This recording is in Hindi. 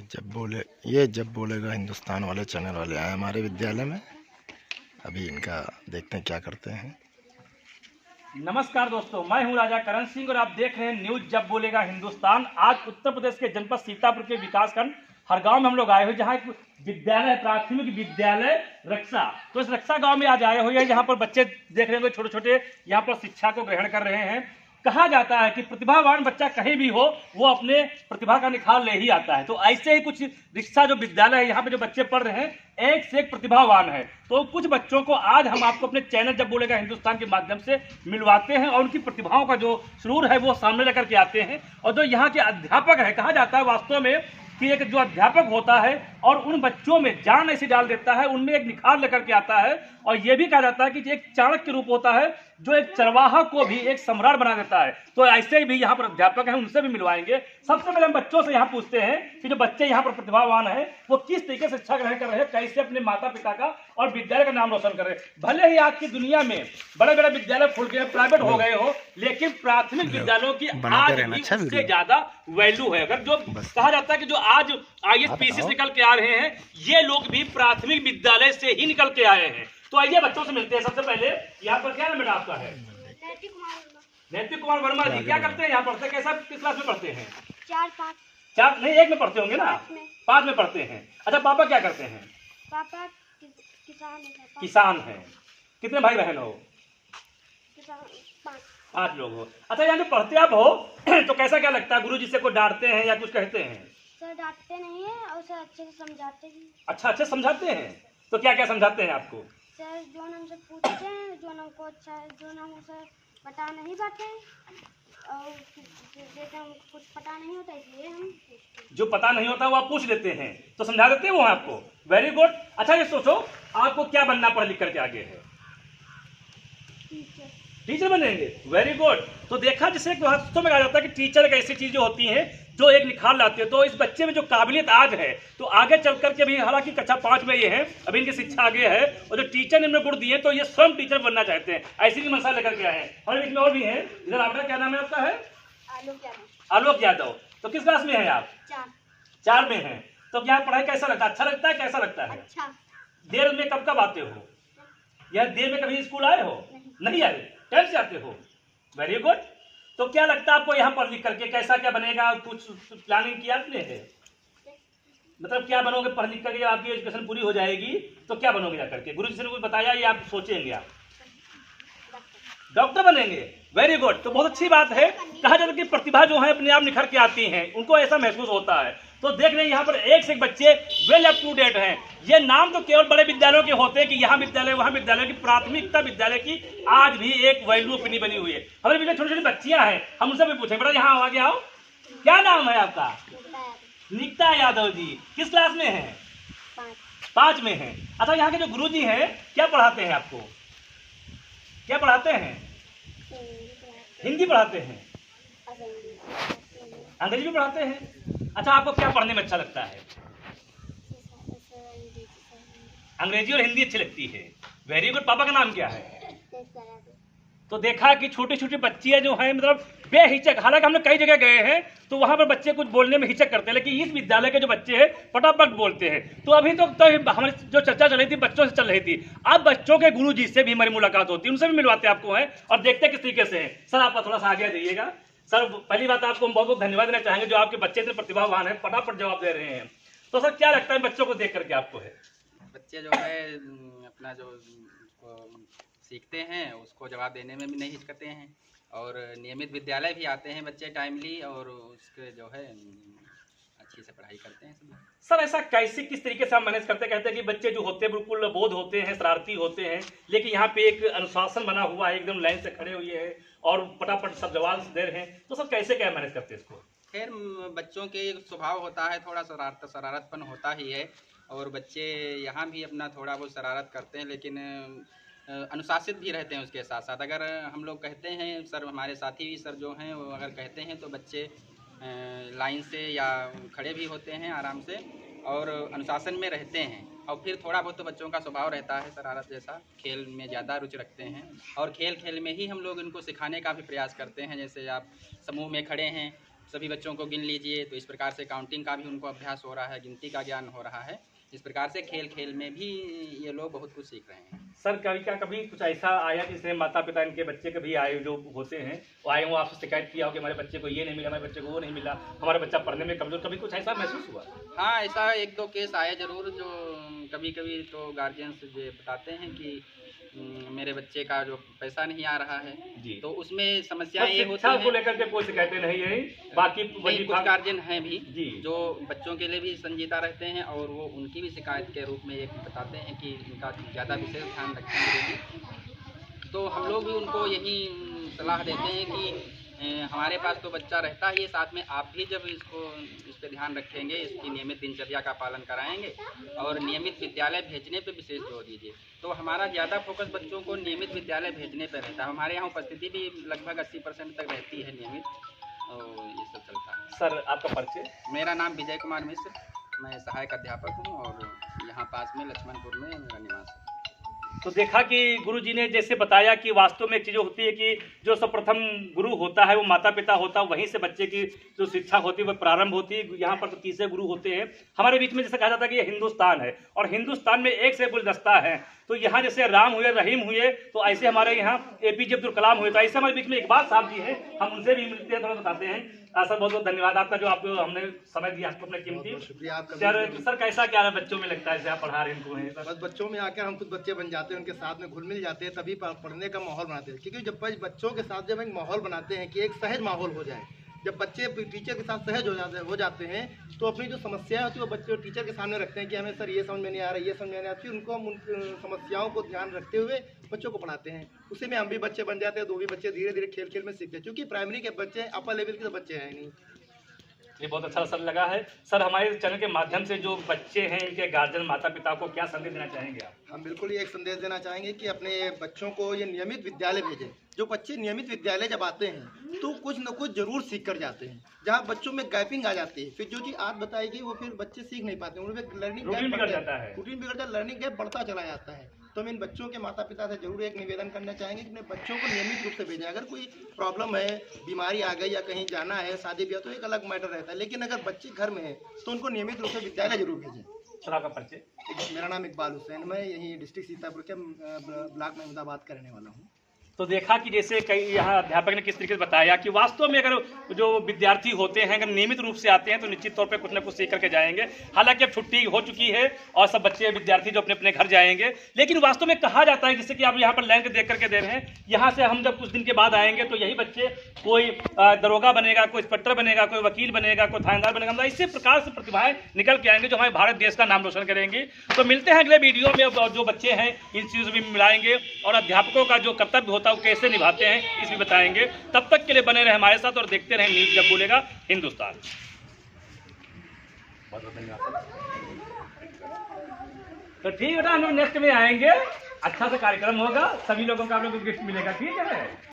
ये जब बोलेगा हिंदुस्तान वाले चैनल वाले आए हमारे विद्यालय में। अभी इनका देखते हैं क्या करते हैं। नमस्कार दोस्तों, मैं हूं राजा करण सिंह और आप देख रहे हैं न्यूज जब बोलेगा हिंदुस्तान। आज उत्तर प्रदेश के जनपद सीतापुर के विकासखंड हरगांव में हम लोग आए हुए, जहां एक विद्यालय प्राथमिक विद्यालय रक्षा। तो इस रक्षा गांव में आज आए हुए हैं, यहाँ पर बच्चे देख रहे हैं छोटे छोटे यहाँ पर शिक्षा को ग्रहण कर रहे हैं। कहा जाता है कि प्रतिभावान बच्चा कहीं भी हो वो अपने प्रतिभा का निखार ले ही आता है। तो ऐसे ही कुछ रिक्शा जो विद्यालय है, यहाँ पे जो बच्चे पढ़ रहे हैं एक से एक प्रतिभावान है। तो कुछ बच्चों को आज हम आपको अपने चैनल जब बोलेगा हिंदुस्तान के माध्यम से मिलवाते हैं और उनकी प्रतिभाओं का जो सुरूर है वो सामने लेकर के आते हैं। और जो यहाँ के अध्यापक है, कहा जाता है वास्तव में कि एक जो अध्यापक होता है और उन बच्चों में जान ऐसे डाल देता है, उनमें एक निखार लेकर के आता है। और यह भी कहा जाता है कि एक चाणक्य रूप होता है जो एक चरवाहा को भी एक सम्राट बना देता है। तो ऐसे भी यहाँ पर अध्यापक हैं, उनसे भी मिलवाएंगे। सबसे पहले हम बच्चों से यहाँ पूछते हैं कि जो बच्चे यहाँ पर प्रतिभावान है वो किस तरीके से शिक्षा ग्रहण कर रहे हैं, कैसे अपने माता पिता का और विद्यालय का नाम रोशन कर रहे हैं। भले ही आज की दुनिया में बड़े बड़े विद्यालय खुल गए, प्राइवेट हो गए हो, लेकिन प्राथमिक विद्यालयों की आज भी उससे ज्यादा वैल्यू है। अगर जो कहा जाता है कि जो आज IAS PCS निकल के आ रहे हैं, ये लोग भी प्राथमिक विद्यालय से ही निकल के आए हैं। तो आइए बच्चों से मिलते हैं। सबसे पहले यहाँ पर क्या नाम बेटा आपका है? नैतिक कुमार वर्मा जी। क्या करते हैं यहाँ पढ़ते हैं? कैसा किस क्लास में पढ़ते हैं? 4 नहीं, 1 में पढ़ते होंगे ना? 5 में पढ़ते हैं। अच्छा, पापा क्या करते हैं? पापा किसान हैं। कितने भाई बहन हो? 5 लोग हो। अच्छा, यहाँ पे पढ़ते आप हो तो कैसा क्या लगता है? गुरु जी से कोई डांटते हैं या कुछ कहते हैं? सर डांटते नहीं है और सर अच्छे से समझाते हैं। अच्छा, अच्छे समझाते हैं। तो क्या क्या समझाते हैं आपको? सर जो हमसे पूछते हैं, जो हमको अच्छा है, जो हम सर बता नहीं पाते और जैसे हमको कुछ पता नहीं होता इसलिए हम जो पता नहीं होता वो आप पूछ लेते हैं, तो समझा देते हैं वो आपको। Very good. अच्छा, ये सोचो आपको क्या बनना पढ़ लिख करके आगे है? टीचर बनेंगे। Very good. तो देखा जिसे वास्तव में कहा जाता है कि टीचर एक ऐसी चीजें होती हैं जो एक निखार लाती है। तो इस बच्चे में जो काबिलियत आज है, तो आगे चल करके भी, हालांकि कक्षा 5 में ये है, अभी इनकी शिक्षा आगे है, और जो टीचर ने इनमें गुण दिए तो ये स्वयं टीचर बनना चाहते हैं। ऐसी भी मंशा लेकर के आए हैं। और इसमें और भी है। इधर आपका क्या नाम है? आपका है आलोक यादव। तो किस क्लास में है आप? 4 में है। तो क्या पढ़ाई कैसा लगता है? अच्छा लगता है? कैसा लगता है? अच्छा। देर में कब कब आते हो? या देर में कभी स्कूल आए हो? नहीं आए, टाइम से आते हो। Very good. तो क्या लगता है आपको यहाँ पर लिख करके कैसा क्या बनेगा? कुछ प्लानिंग किया आपने है? मतलब क्या बनोगे पढ़ लिख करके? आपकी एजुकेशन पूरी हो जाएगी तो क्या बनोगे जा करके? गुरु जी से कुछ बताया या आप सोचेंगे आप डॉक्टर बनेंगे? Very good. तो बहुत अच्छी बात है। कहा जाता है कि प्रतिभा जो है अपने आप निखर के आती है, उनको ऐसा महसूस होता है। तो देख रहे हैं यहाँ पर एक से एक बच्चे वेल अप टू डेट हैं। ये नाम तो केवल बड़े विद्यालयों के होते हैं कि यहाँ विद्यालय वहाँ विद्यालय, की प्राथमिकता विद्यालय की आज भी एक वैल्यू अपनी बनी हुई है। हमारे बीच में छोटी छोटी बच्चियां हैं, हम उनसे भी पूछें। बेटा यहाँ आगे आओ, क्या नाम है आपका? निकिता यादव जी। किस क्लास में है? 5 में है। अच्छा, यहाँ के जो गुरु जी हैं क्या पढ़ाते हैं आपको? क्या पढ़ाते हैं? हिंदी पढ़ाते हैं, अंग्रेजी भी पढ़ाते हैं। अच्छा, आपको क्या पढ़ने में अच्छा लगता है? अंग्रेजी और हिंदी अच्छी लगती है। Very good. पापा का नाम क्या है? तो देखा कि छोटी छोटी बच्चियां जो हैं मतलब बेहिचक, हालांकि हम लोग कई जगह गए हैं तो वहां पर बच्चे कुछ बोलने में हिचक करते हैं, लेकिन इस विद्यालय के जो बच्चे हैं फटाफट बोलते हैं। तो अभी तो हमारी जो चर्चा चल रही थी बच्चों से चल रही थी, अब बच्चों के गुरु जी से भी हमारी मुलाकात होती है, उनसे भी मिलवाते हैं आपको है और देखते हैं किस तरीके से है। सर आपका थोड़ा सा आगे जाइएगा। सर, पहली बात आपको हम बहुत बहुत धन्यवाद देना चाहेंगे, जो आपके बच्चे इतने प्रतिभावान है, फटाफट जवाब दे रहे हैं। तो सर क्या लगता है बच्चों को देख करके आपको है? बच्चे जो है अपना जो सीखते हैं उसको जवाब देने में भी नहीं हिचकते हैं और नियमित विद्यालय भी आते हैं बच्चे टाइमली, और उसके जो है अच्छी से पढ़ाई करते हैं सब। सर ऐसा कैसे किस तरीके से हम मैनेज करते? कहते हैं कि बच्चे जो होते हैं बिल्कुल बोध होते हैं, शरारती होते हैं, लेकिन यहाँ पे एक अनुशासन बना हुआ है, एकदम लाइन से खड़े हुए हैं और फटाफट सब जवाब दे रहे हैं। तो सर कैसे क्या मैनेज करते हैं इसको? खैर बच्चों के एक स्वभाव होता है, थोड़ा शरारतपन होता ही है और बच्चे यहाँ भी अपना थोड़ा बहुत शरारत करते हैं, लेकिन अनुशासित भी रहते हैं उसके साथ साथ। अगर हम लोग कहते हैं, सर हमारे साथी भी सर जो हैं वो अगर कहते हैं तो बच्चे लाइन से या खड़े भी होते हैं आराम से और अनुशासन में रहते हैं। और फिर थोड़ा बहुत तो बच्चों का स्वभाव रहता है शरारत जैसा, खेल में ज़्यादा रुचि रखते हैं और खेल खेल में ही हम लोग इनको सिखाने का भी प्रयास करते हैं। जैसे आप समूह में खड़े हैं, सभी बच्चों को गिन लीजिए। तो इस प्रकार से काउंटिंग का भी उनको अभ्यास हो रहा है, गिनती का ज्ञान हो रहा है। इस प्रकार से खेल खेल में भी ये लोग बहुत कुछ सीख रहे हैं। सर कभी कुछ ऐसा आया जिससे माता पिता इनके बच्चे कभी आए जो होते हैं वो आए हो आपसे शिकायत किया हो कि हमारे बच्चे को ये नहीं मिला, हमारे बच्चे को वो नहीं मिला, हमारा बच्चा पढ़ने में कमजोर, कभी कुछ ऐसा महसूस हुआ? हाँ, ऐसा एक दो केस आए जरूर, जो कभी कभी तो गार्जियंस ये बताते हैं कि मेरे बच्चे का जो पैसा नहीं आ रहा है जी। तो उसमें समस्या ये होती शिक्षा है को लेकर के कोई शिकायतें नहीं है, बाकी वही कुछ गार्जियन हैं भी जी जो बच्चों के लिए भी संजीदा रहते हैं और वो उनकी भी शिकायत के रूप में एक बताते हैं कि इनका ज़्यादा विशेष ध्यान रखेंगे। तो हम लोग भी उनको यही सलाह देते हैं कि हमारे पास तो बच्चा रहता ही है, साथ में आप भी जब इस पे ध्यान रखेंगे, इसकी नियमित दिनचर्या का पालन कराएंगे और नियमित विद्यालय भेजने पे विशेष जोर दीजिए। तो हमारा ज़्यादा फोकस बच्चों को नियमित विद्यालय भेजने पर रहता है। हमारे यहाँ उपस्थिति भी लगभग 80% तक रहती है नियमित, और ये सब चलता है। सर आपका परिचय? मेरा नाम विजय कुमार मिश्र, मैं सहायक अध्यापक हूँ और यहाँ पास में लक्ष्मणपुर में मेरा निवास है। तो देखा कि गुरुजी ने जैसे बताया कि वास्तव में एक चीज़ होती है कि जो सर्वप्रथम गुरु होता है वो माता पिता होता है, वहीं से बच्चे की जो शिक्षा होती है वो प्रारंभ होती है। यहाँ पर तो तीसरे गुरु होते हैं। हमारे बीच में जैसे कहा जाता है कि ये हिंदुस्तान है और हिंदुस्तान में एक से गुलदस्ता है। तो यहाँ जैसे राम हुए, रहीम हुए, तो ऐसे हमारे यहाँ APJ अब्दुल कलाम हुए। तो ऐसे हमारे बीच में इकबाल साहब जी हैं, हम उनसे भी मिलते हैं, थोड़ा बताते हैं। सर बहुत बहुत धन्यवाद आपका जो आप हमने समय दिया आपको अपने कीमती। शुक्रिया आपका। सर कैसा क्या है बच्चों में लगता है जैसे आप पढ़ा रहे हैं इनको? बस बच्चों में आकर हम खुद बच्चे बन जाते हैं, उनके साथ में घुल मिल जाते हैं, तभी पढ़ने का माहौल बनाते हैं। क्योंकि जब बच्चों के साथ जब एक माहौल बनाते हैं कि एक सहज माहौल हो जाए, जब बच्चे टीचर के साथ सहज हो जाते हैं तो अपनी जो समस्याएं होती है वो बच्चे टीचर के सामने रखते हैं कि हमें सर ये समझ में नहीं आ रहा, ये समझ में नहीं आती। उनको हम उन समस्याओं को ध्यान रखते हुए बच्चों को पढ़ाते हैं। उसी में हम भी बच्चे बन जाते हैं, दो भी बच्चे धीरे धीरे खेल खेल में सीखते हैं। क्योंकि प्राइमरी के बच्चे अपर लेवल के तो बच्चे हैं नहीं। ये बहुत अच्छा सर लगा है। सर हमारे चैनल के माध्यम से जो बच्चे हैं इनके गार्जियन माता पिता को क्या संदेश देना चाहेंगे आप? हम बिल्कुल ये एक संदेश देना चाहेंगे कि अपने बच्चों को ये नियमित विद्यालय भेजें। जो बच्चे नियमित विद्यालय जब आते हैं तो कुछ न कुछ जरूर सीख कर जाते हैं। जहाँ बच्चों में गैपिंग आ जाती है, फिर जो चीज़ आज बताएगी वो फिर बच्चे सीख नहीं पाते, उनमें लर्निंग रूटीन बिगड़ जाता है, लर्निंग गैप बढ़ता चला जाता है। तो हम इन बच्चों के माता पिता से जरूर एक निवेदन करना चाहेंगे कि अपने बच्चों को नियमित रूप से भेजें। अगर कोई प्रॉब्लम है, बीमारी आ गई या कहीं जाना है, शादी ब्याह, तो एक अलग मैटर रहता है, लेकिन अगर बच्चे घर में है तो उनको नियमित रूप से विद्यालय जरूर भेजें। सर आपका परिचय? मेरा नाम इकबाल हुसैन, मैं यहीं डिस्ट्रिक्ट सीतापुर के ब्लॉक महमूदाबाद का रहने वाला हूँ। तो देखा कि जैसे कई यहाँ अध्यापक ने किस तरीके से बताया कि वास्तव में अगर जो विद्यार्थी होते हैं अगर नियमित रूप से आते हैं तो निश्चित तौर पे कुछ ना कुछ सीख करके जाएंगे। हालांकि अब छुट्टी हो चुकी है और सब बच्चे विद्यार्थी जो अपने अपने घर जाएंगे, लेकिन वास्तव में कहा जाता है जिससे कि आप यहाँ पर लाइन देख करके दे रहे हैं, यहाँ से हम जब कुछ दिन के बाद आएंगे तो यही बच्चे कोई दरोगा बनेगा, कोई इंस्पेक्टर बनेगा, कोई वकील बनेगा, कोई थानेदार बनेगा। मतलब इसी प्रकार से प्रतिभाएं निकल के आएंगे जो हमारे भारत देश का नाम रोशन करेंगी। तो मिलते हैं अगले वीडियो में, और जो बच्चे हैं इन चीज़ों से भी मिलाएंगे और अध्यापकों का जो कर्तव्य होता है वो कैसे निभाते हैं इस भी बताएंगे। तब तक के लिए बने रहे हमारे साथ और देखते रहें न्यूज़ जब बोलेगा हिंदुस्तान। बहुत बहुत धन्यवाद। तो ठीक है, हम लोग नेक्स्ट में आएंगे, अच्छा सा कार्यक्रम होगा, सभी लोगों का आप लोगों को गिफ्ट मिलेगा। ठीक है।